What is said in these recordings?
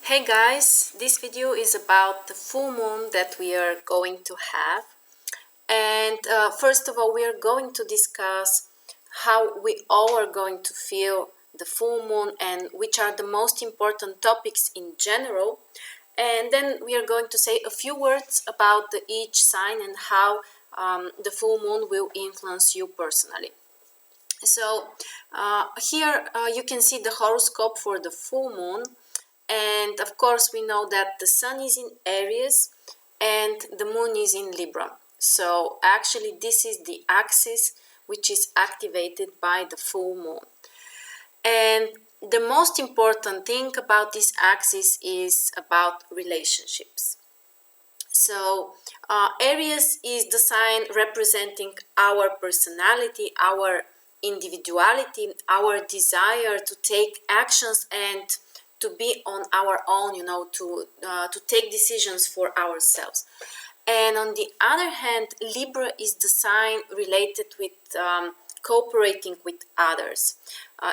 Hey guys, this video is about the full moon that we are going to have. And first of all, we are going to discuss how we all are going to feel the full moon and which are the most important topics in general. And then we are going to say a few words about each sign and how the full moon will influence you personally. So here you can see the horoscope for the full moon. And of course, we know that the sun is in Aries and the moon is in Libra. So actually, this is the axis which is activated by the full moon. And the most important thing about this axis is about relationships. So Aries is the sign representing our personality, our individuality, our desire to take actions and to be on our own, to take decisions for ourselves. And on the other hand, Libra is the sign related with cooperating with others,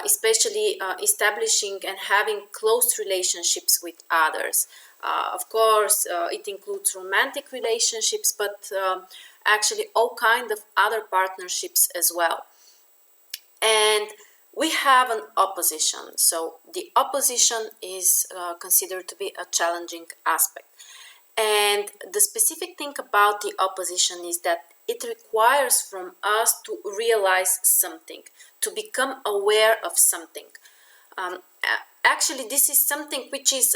especially establishing and having close relationships with others. Of course, it includes romantic relationships, but actually all kinds of other partnerships as well. And we have an opposition. So the opposition is considered to be a challenging aspect. And the specific thing about the opposition is that it requires from us to realize something, to become aware of something. Actually, this is something which is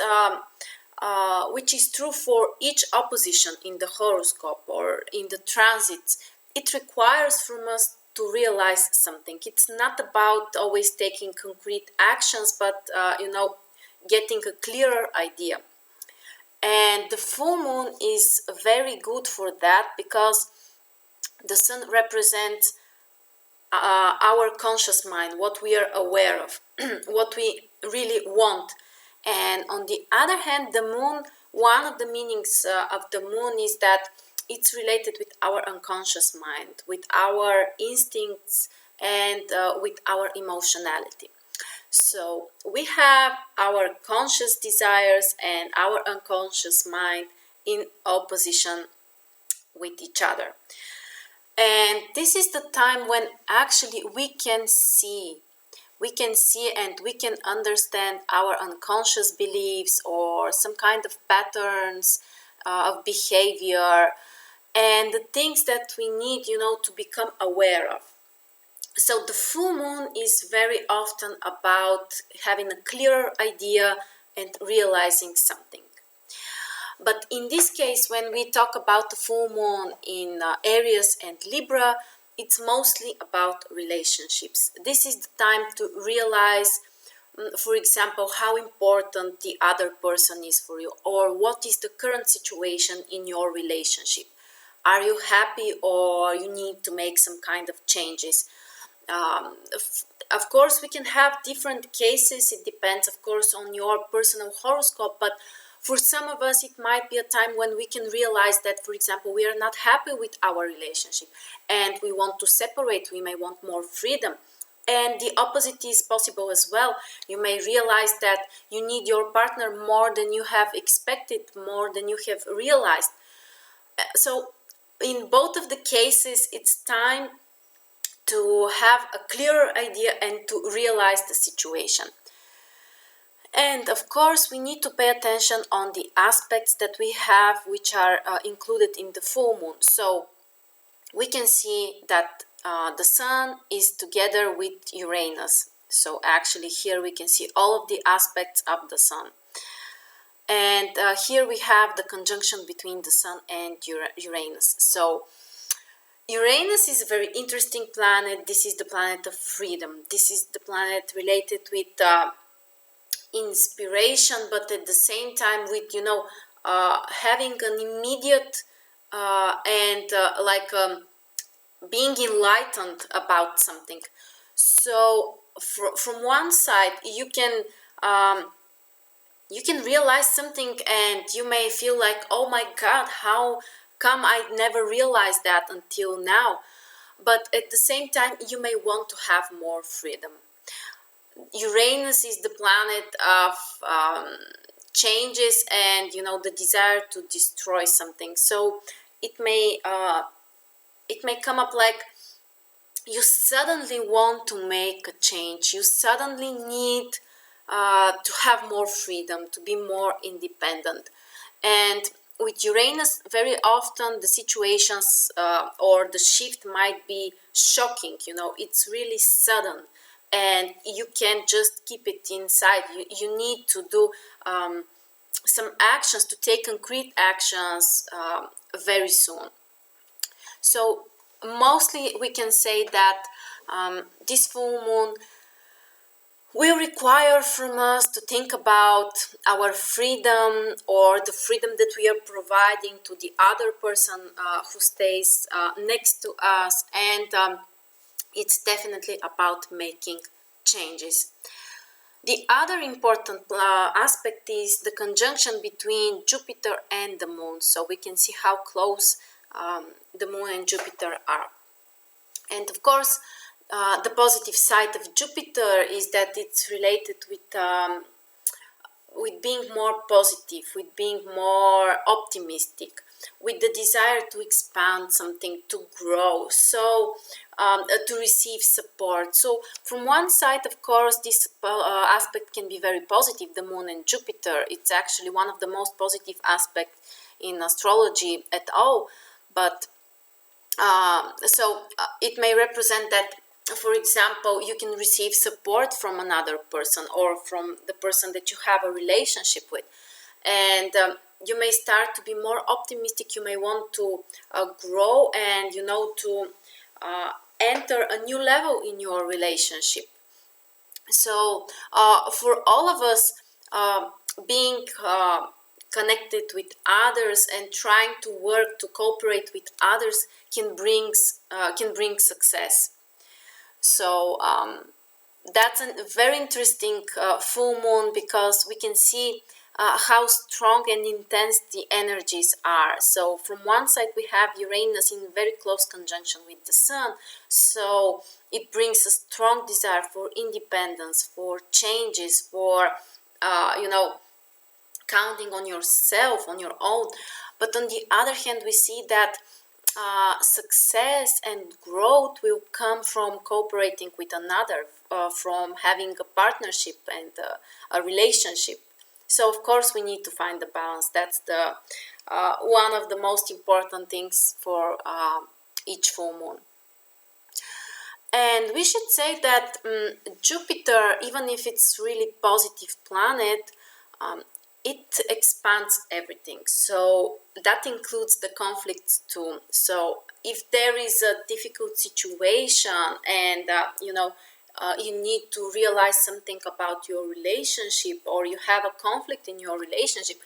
true for each opposition in the horoscope or in the transits. It requires from us to realize something. It's not about always taking concrete actions, but getting a clearer idea. And the full moon is very good for that because the sun represents our conscious mind, what we are aware of, what we really want. And on the other hand, the moon, one of the meanings of the moon is that it's related with our unconscious mind, with our instincts, and with our emotionality. So we have our conscious desires and our unconscious mind in opposition with each other. And this is the time when actually we can see and we can understand our unconscious beliefs or some kind of patterns of behavior and the things that we need, to become aware of. So the full moon is very often about having a clearer idea and realizing something. But in this case, when we talk about the full moon in Aries and Libra, it's mostly about relationships. This is the time to realize, for example, how important the other person is for you, or what is the current situation in your relationship. Are you happy, or you need to make some kind of changes? Of course, we can have different cases. It depends, of course, on your personal horoscope, but for some of us, it might be a time when we can realize that, for example, we are not happy with our relationship and we want to separate. We may want more freedom. And the opposite is possible as well. You may realize that you need your partner more than you have expected, more than you have realized. So in both of the cases, it's time to have a clearer idea and to realize the situation. And of course, we need to pay attention on the aspects that we have, which are included in the full moon. So we can see that the sun is together with Uranus. So actually here we can see all of the aspects of the sun. And here we have the conjunction between the sun and Uranus. So Uranus is a very interesting planet. This is the planet of freedom. This is the planet related with inspiration, but at the same time with having an immediate and being enlightened about something. So from one side you can realize something and you may feel like, oh my god, how come I never realized that until now? But at the same time you may want to have more freedom. Uranus is the planet of changes and the desire to destroy something. So it may come up like you suddenly want to make a change. You suddenly need to have more freedom, to be more independent. And with Uranus, very often the situations or the shift might be shocking. It's really sudden, and you can't just keep it inside. You need to do some actions, to take concrete actions very soon. So mostly we can say that this full moon will require from us to think about our freedom, or the freedom that we are providing to the other person who stays next to us, and it's definitely about making changes. The other important aspect is the conjunction between Jupiter and the moon, so we can see how close the moon and Jupiter are. And of course, the positive side of Jupiter is that it's related with being more positive, with being more optimistic, with the desire to expand something, to grow, so to receive support. So from one side, of course, this aspect can be very positive, the moon and Jupiter. It's actually one of the most positive aspects in astrology at all. But it may represent that, for example, you can receive support from another person or from the person that you have a relationship with, and you may start to be more optimistic. You may want to grow and to enter a new level in your relationship. So for all of us, being connected with others and trying to work to cooperate with others can bring success. So that's a very interesting full moon, because we can see how strong and intense the energies are. So from one side we have Uranus in very close conjunction with the Sun, so it brings a strong desire for independence, for changes, for counting on yourself, on your own. But on the other hand, we see that success and growth will come from cooperating with another, from having a partnership and a relationship. So of course we need to find the balance. That's the one of the most important things for each full moon. And we should say that Jupiter, even if it's really positive planet, it expands everything. So that includes the conflicts too. So if there is a difficult situation and you need to realize something about your relationship, or you have a conflict in your relationship,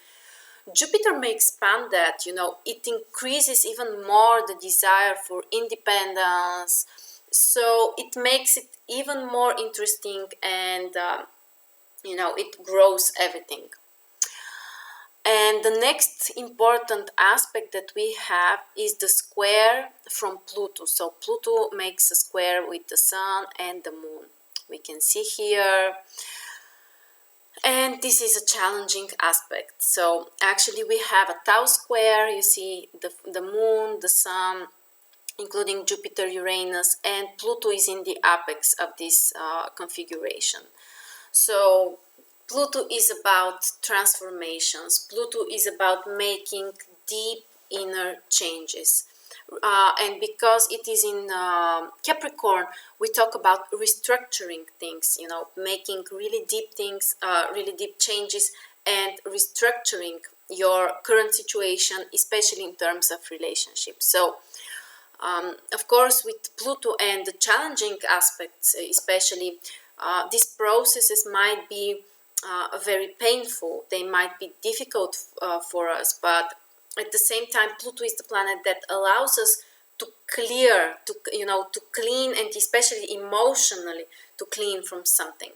Jupiter may expand that. It increases even more the desire for independence. So it makes it even more interesting, and it grows everything. And the next important aspect that we have is the square from Pluto. So Pluto makes a square with the Sun and the Moon. We can see here. And this is a challenging aspect. So actually we have a Tau square. You see the Moon, the Sun, including Jupiter, Uranus, and Pluto is in the apex of this configuration. So Pluto is about transformations. Pluto is about making deep inner changes. And because it is in Capricorn, we talk about restructuring things, making really deep things, really deep changes, and restructuring your current situation, especially in terms of relationships. So, of course, with Pluto and the challenging aspects, especially, these processes might be very painful. They might be difficult for us, but at the same time, Pluto is the planet that allows us to clear, to clean, and especially emotionally to clean from something.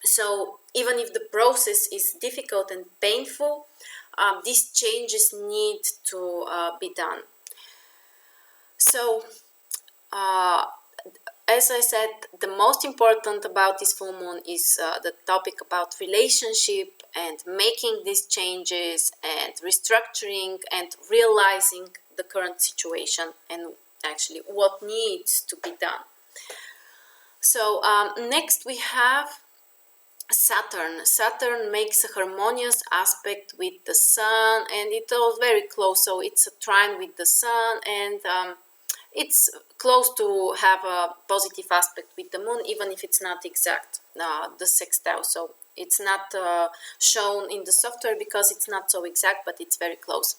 So even if the process is difficult and painful, these changes need to be done. So as I said, the most important about this full moon is the topic about relationship and making these changes and restructuring and realizing the current situation and actually what needs to be done. So next we have Saturn. Saturn makes a harmonious aspect with the Sun, and it's all very close. So it's a trine with the Sun, and it's close to have a positive aspect with the Moon, even if it's not exact, the sextile. So it's not shown in the software because it's not so exact, but it's very close.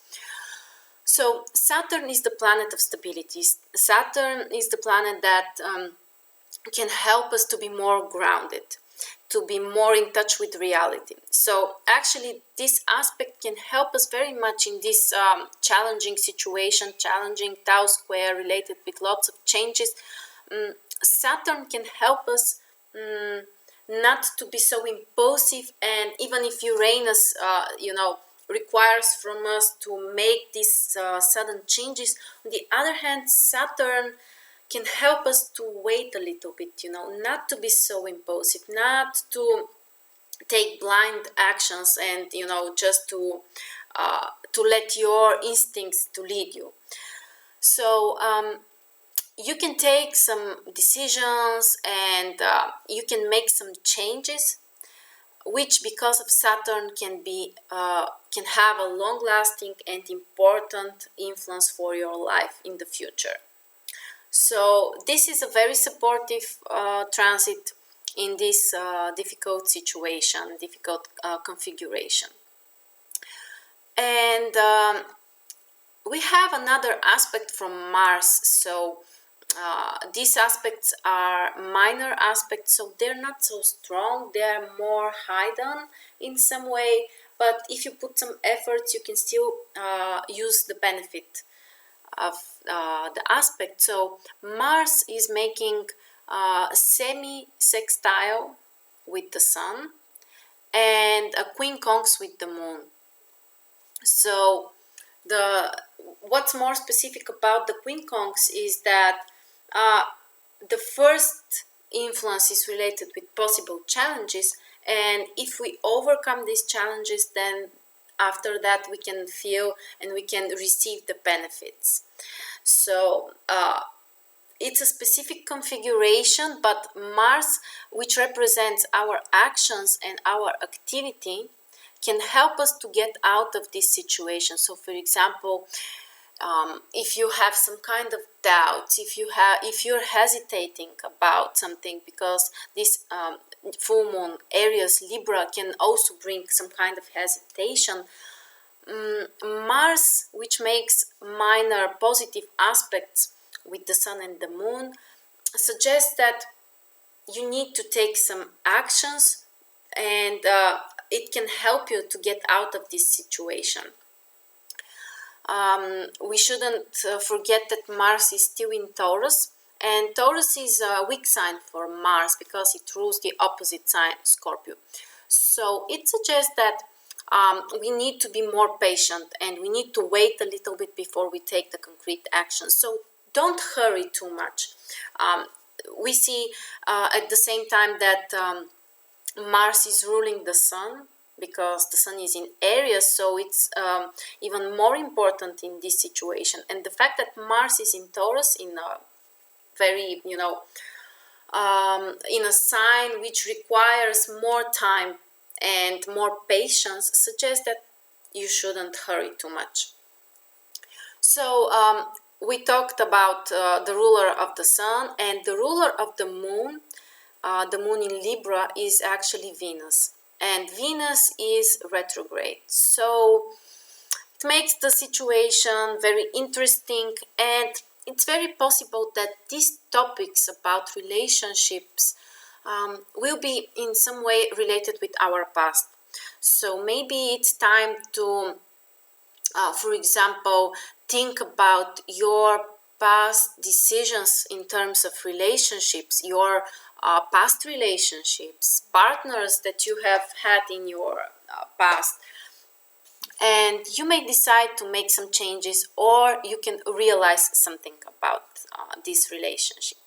So Saturn is the planet of stability. Saturn is the planet that can help us to be more grounded, to be more in touch with reality. So actually this aspect can help us very much in this challenging situation, challenging Tau square related with lots of changes. Saturn can help us not to be so impulsive, and even if Uranus requires from us to make these sudden changes, on the other hand, Saturn can help us to wait a little bit, not to be so impulsive, not to take blind actions and just to let your instincts to lead you. So you can take some decisions and you can make some changes, which because of Saturn can have a long-lasting and important influence for your life in the future. So this is a very supportive transit in this difficult situation, difficult configuration. And we have another aspect from Mars. So these aspects are minor aspects, so they're not so strong, they're more hidden in some way, but if you put some efforts, you can still use the benefit of the aspect. So Mars is making a semi-sextile with the Sun and a quincunx with the Moon. So what's more specific about the quincunx is that the first influence is related with possible challenges, and if we overcome these challenges, then after that we can feel and we can receive the benefits. So it's a specific configuration, but Mars, which represents our actions and our activity, can help us to get out of this situation. So for example, if you have some kind of doubts, if you're hesitating about something, because this full moon Aries Libra can also bring some kind of hesitation, Mars, which makes minor positive aspects with the Sun and the Moon, suggests that you need to take some actions, and it can help you to get out of this situation. We shouldn't forget that Mars is still in Taurus, and Taurus is a weak sign for Mars because it rules the opposite sign, Scorpio. So it suggests that we need to be more patient and we need to wait a little bit before we take the concrete action. So don't hurry too much. We see at the same time that Mars is ruling the Sun, because the Sun is in Aries, so it's even more important in this situation. And the fact that Mars is in Taurus, in a very, in a sign which requires more time and more patience, suggests that you shouldn't hurry too much. So we talked about the ruler of the Sun, and the ruler of the Moon in Libra is actually Venus. And Venus is retrograde, so it makes the situation very interesting, and it's very possible that these topics about relationships will be in some way related with our past. So maybe it's time to, for example, think about your past decisions in terms of relationships, your past relationships, partners that you have had in your past, and you may decide to make some changes, or you can realize something about this relationship.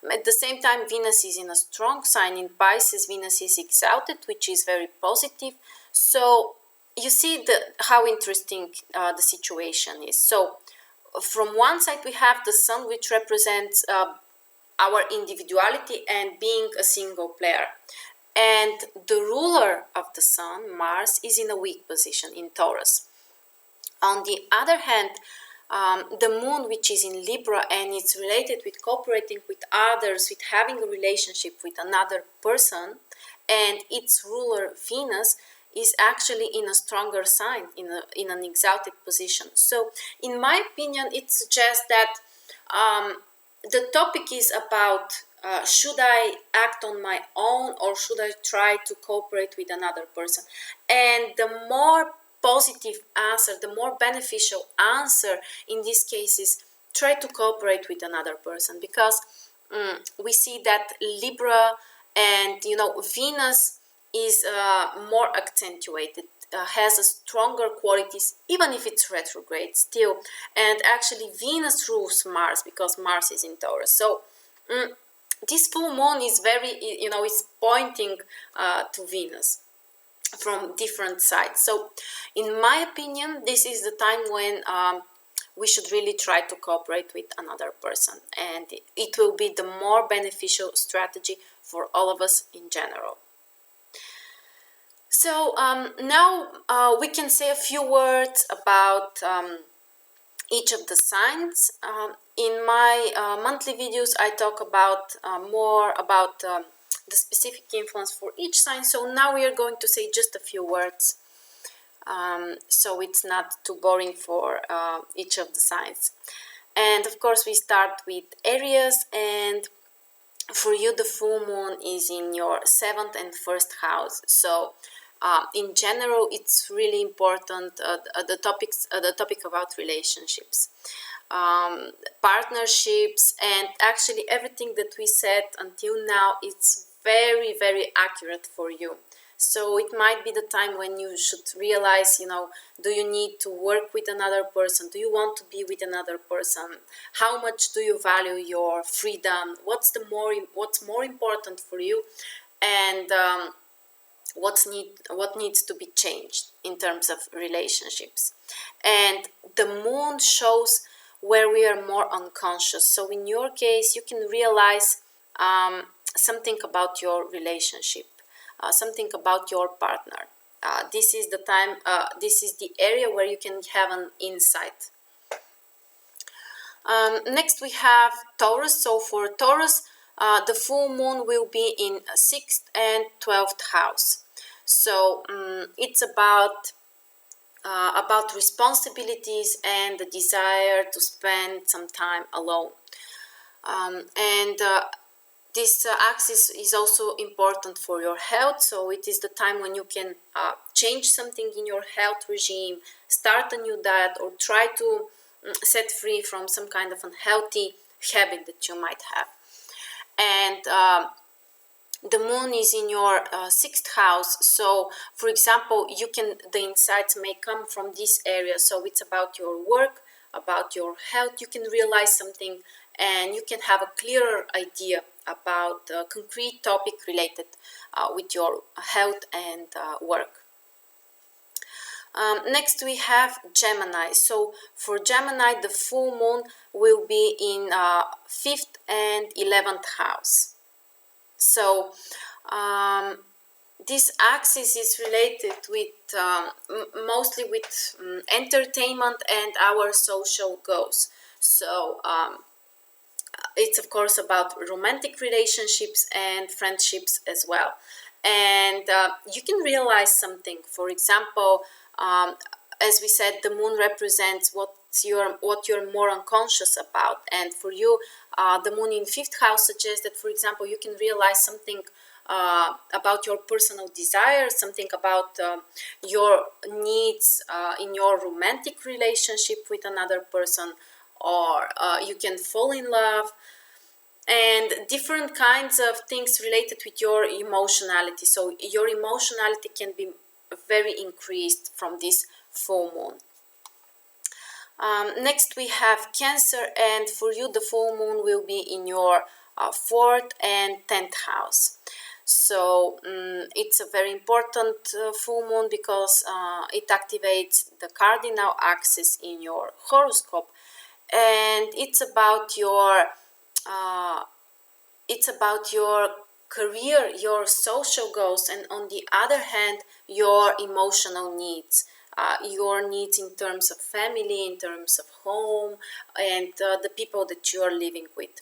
At the same time, Venus is in a strong sign. In Pisces, Venus is exalted, which is very positive. So you see how interesting the situation is. So from one side we have the Sun, which represents our individuality and being a single player. And the ruler of the Sun, Mars, is in a weak position in Taurus. On the other hand, the Moon, which is in Libra, and it's related with cooperating with others, with having a relationship with another person, and its ruler, Venus, is actually in a stronger sign, in an exalted position. So, in my opinion, it suggests that the topic is about should I act on my own or should I try to cooperate with another person? And the more positive answer, the more beneficial answer in this case is try to cooperate with another person, because we see that Libra and Venus is more accentuated, has a stronger qualities, even if it's retrograde still. And actually Venus rules Mars because Mars is in Taurus. So this full moon is very, is pointing to Venus from different sides. So in my opinion, this is the time when we should really try to cooperate with another person, and it will be the more beneficial strategy for all of us in general. So now we can say a few words about each of the signs. In my monthly videos, I talk about more about the specific influence for each sign. So now we are going to say just a few words, so it's not too boring for each of the signs. And of course, we start with Aries, and for you, the full moon is in your 7th and 1st house. So in general, it's really important, the topic about relationships, partnerships, and actually everything that we said until now, it's very, very accurate for you. So it might be the time when you should realize, do you need to work with another person? Do you want to be with another person? How much do you value your freedom? What's more important for you? And what needs to be changed in terms of relationships. And the moon shows where we are more unconscious. So in your case, you can realize something about your relationship, something about your partner. This is the time, this is the area where you can have an insight. Next we have Taurus. So for Taurus, the full moon will be in 6th and 12th house. So it's about responsibilities and the desire to spend some time alone. This axis is also important for your health. So it is the time when you can change something in your health regime, start a new diet, or try to set free from some kind of unhealthy habit that you might have. And the moon is in your 6th house. So for example, the insights may come from this area. So it's about your work, about your health. You can realize something and you can have a clearer idea about a concrete topic related with your health and work. Next we have Gemini. So for Gemini, the full moon will be in 5th and 11th house. So this axis is related with mostly with entertainment and our social goals. So it's of course about romantic relationships and friendships as well. And you can realize something. For example, as we said, the moon represents what you're more unconscious about. And for you, the moon in 5th house suggests that, for example, you can realize something about your personal desires, something about your needs in your romantic relationship with another person, or you can fall in love, and different kinds of things related with your emotionality. So your emotionality can be very increased from this full moon. Next we have Cancer, and for you the full moon will be in your 4th and 10th house. So it's a very important full moon because it activates the cardinal axis in your horoscope, and it's about your career, your social goals, and on the other hand, your emotional needs. Your needs in terms of family, in terms of home, and the people that you are living with.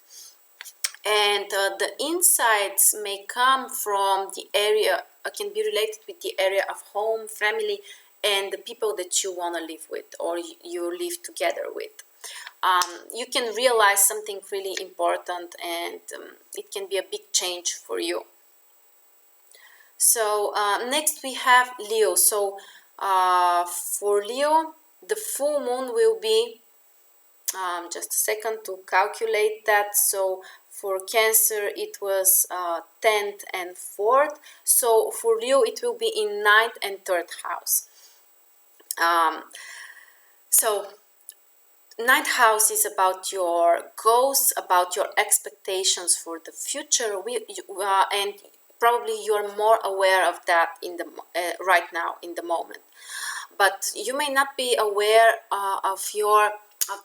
And the insights may come from the area, can be related with the area of home, family, and the people that you want to live with or you live together with. You can realize something really important, and it can be a big change for you. So next we have Leo. So for Leo, the full moon will be, just a second to calculate that. So for Cancer it was 10th and 4th. So for Leo it will be in 9th and 3rd house. So 9th house is about your goals, about your expectations for the future, and probably you're more aware of that in the right now in the moment. But you may not be aware of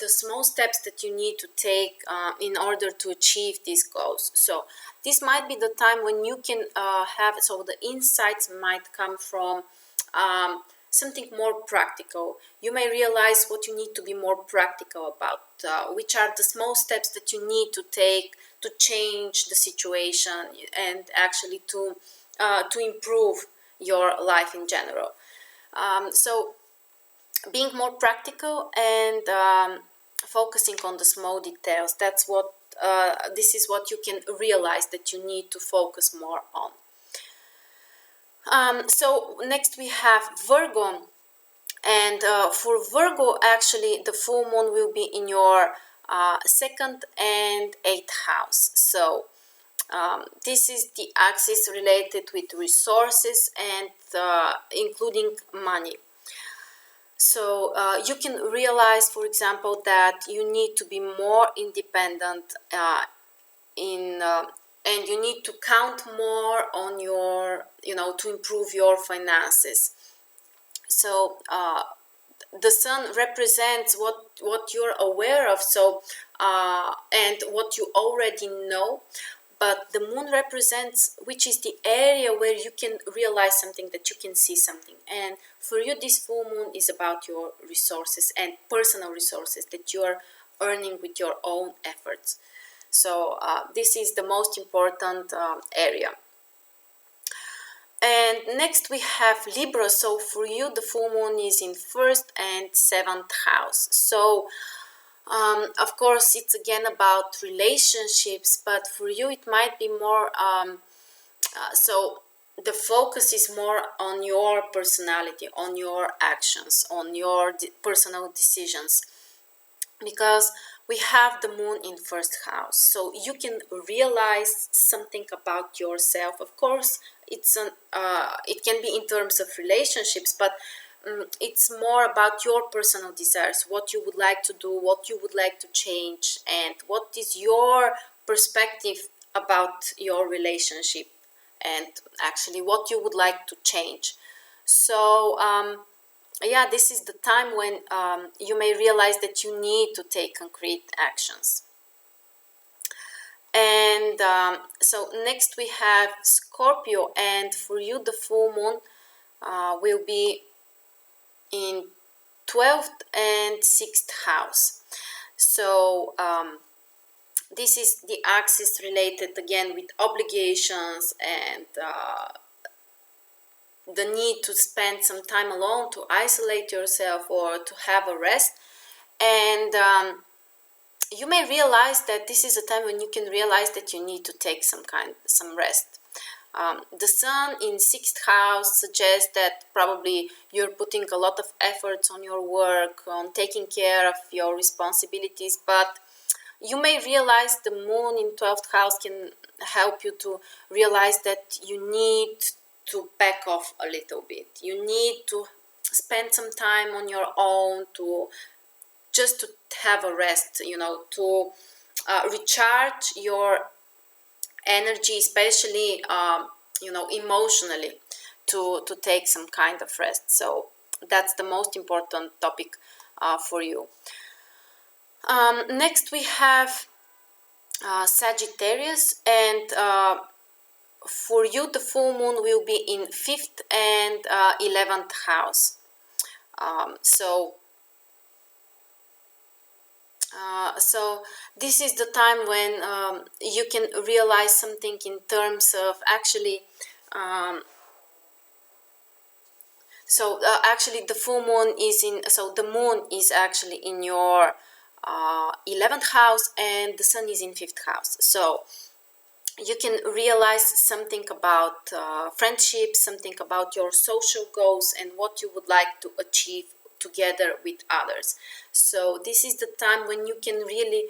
the small steps that you need to take in order to achieve these goals. So this might be the time when you can have, so the insights might come from something more practical. You may realize what you need to be more practical about, which are the small steps that you need to take to change the situation and actually to improve your life in general. So being more practical and focusing on the small details, that's what this is what you can realize that you need to focus more on. So next we have Virgo, and for Virgo actually the full moon will be in your 2nd and 8th house. So this is the axis related with resources and including money. So you can realize, for example, that you need to be more independent and you need to count more on your, to improve your finances. So the sun represents what you're aware of, so and what you already know, but the moon represents which is the area where you can realize something, that you can see something. And for you this full moon is about your resources and personal resources that you are earning with your own efforts. So this is the most important area. And next we have Libra. So for you the full moon is in 1st and 7th house. So of course it's again about relationships, but for you it might be more so the focus is more on your personality, on your actions, on your personal decisions, because we have the moon in 1st house. So you can realize something about yourself. Of course it's it can be in terms of relationships, but it's more about your personal desires, what you would like to do, what you would like to change, and what is your perspective about your relationship, and actually what you would like to change. So yeah, this is the time when you may realize that you need to take concrete actions. And so next we have Scorpio, and for you the full moon will be in 12th and 6th house. So this is the axis related again with obligations and the need to spend some time alone, to isolate yourself or to have a rest. And you may realize that this is a time when you can realize that you need to take some rest. The sun in 6th house suggests that probably you're putting a lot of efforts on your work, on taking care of your responsibilities, but you may realize the moon in 12th house can help you to realize that you need to back off a little bit. You need to spend some time on your own, to just to have a rest, to recharge your energy, especially emotionally, to take some kind of rest. So that's the most important topic for you. Next we have Sagittarius, and for you the full moon will be in 5th and 11th house. So this is the time when you can realize something in terms of actually actually the full moon is in, so the moon is actually in your 11th house and the sun is in 5th house. So you can realize something about friendship, something about your social goals and what you would like to achieve together with others. So this is the time when you can really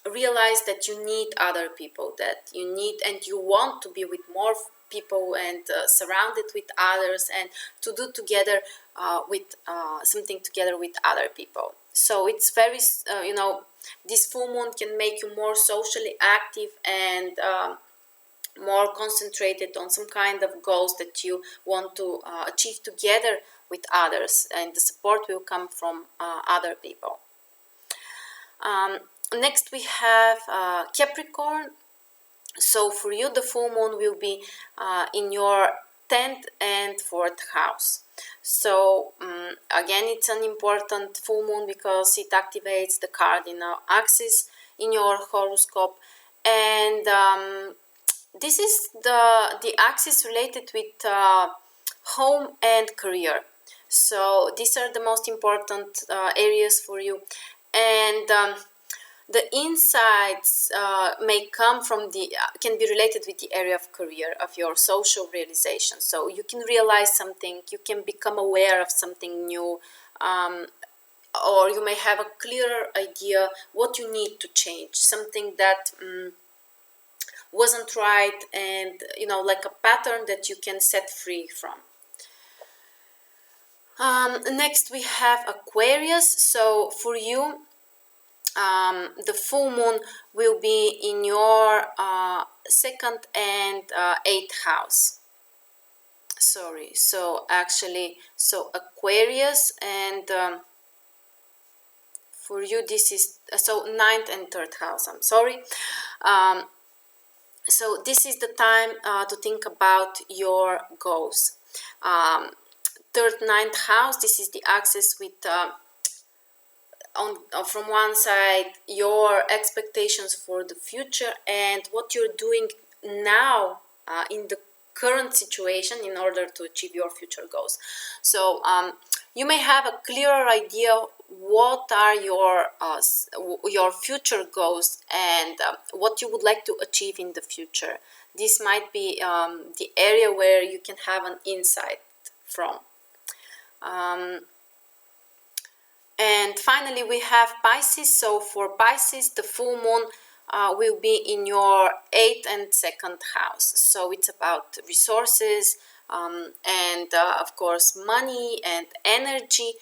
realize that you need other people, that you need and you want to be with more people and surrounded with others, and to do together with something together with other people. So it's very this full moon can make you more socially active and more concentrated on some kind of goals that you want to achieve together with others, and the support will come from other people. Next we have Capricorn. So for you the full moon will be in your 10th and 4th house. So again, it's an important full moon because it activates the cardinal axis in your horoscope, and this is the axis related with home and career. So these are the most important areas for you, and the insights may come from can be related with the area of career, of your social realization. So you can realize something, you can become aware of something new, or you may have a clearer idea what you need to change, something that wasn't right, and like a pattern that you can set free from. Next we have Aquarius. So for you the full moon will be in your 2nd and 8th house. Sorry, so actually, so Aquarius, and for you this is so 9th and 3rd house, I'm sorry. So this is the time to think about your goals. 3rd, 9th house, this is the axis with from one side your expectations for the future and what you're doing now in the current situation in order to achieve your future goals. So you may have a clearer idea what are your future goals and what you would like to achieve in the future. This might be the area where you can have an insight from. And finally we have Pisces. So for Pisces the full moon will be in your 8th and 2nd house. So it's about resources and of course money and energy.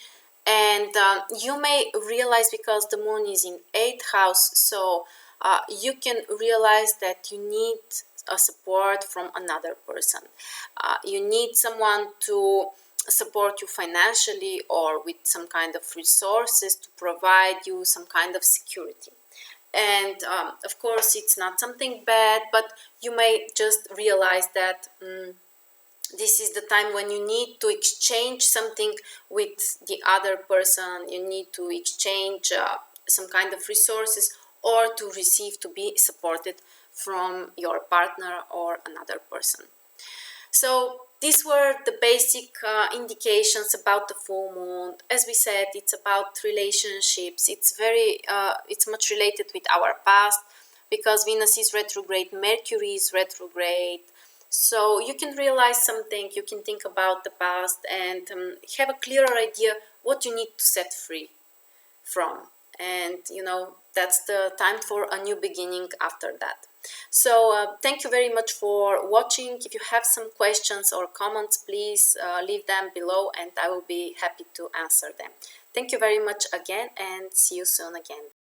And you may realize, because the moon is in 8th house, so you can realize that you need a support from another person. You need someone to support you financially or with some kind of resources to provide you some kind of security. And of course it's not something bad, but you may just realize that this is the time when you need to exchange something with the other person. You need to exchange some kind of resources or to receive, to be supported from your partner or another person. So these were the basic indications about the full moon. As we said, it's about relationships. It's much related with our past, because Venus is retrograde, Mercury is retrograde. So you can realize something, you can think about the past and have a clearer idea what you need to set free from. And that's the time for a new beginning after that. So thank you very much for watching. If you have some questions or comments, please leave them below and I will be happy to answer them. Thank you very much again, and see you soon again.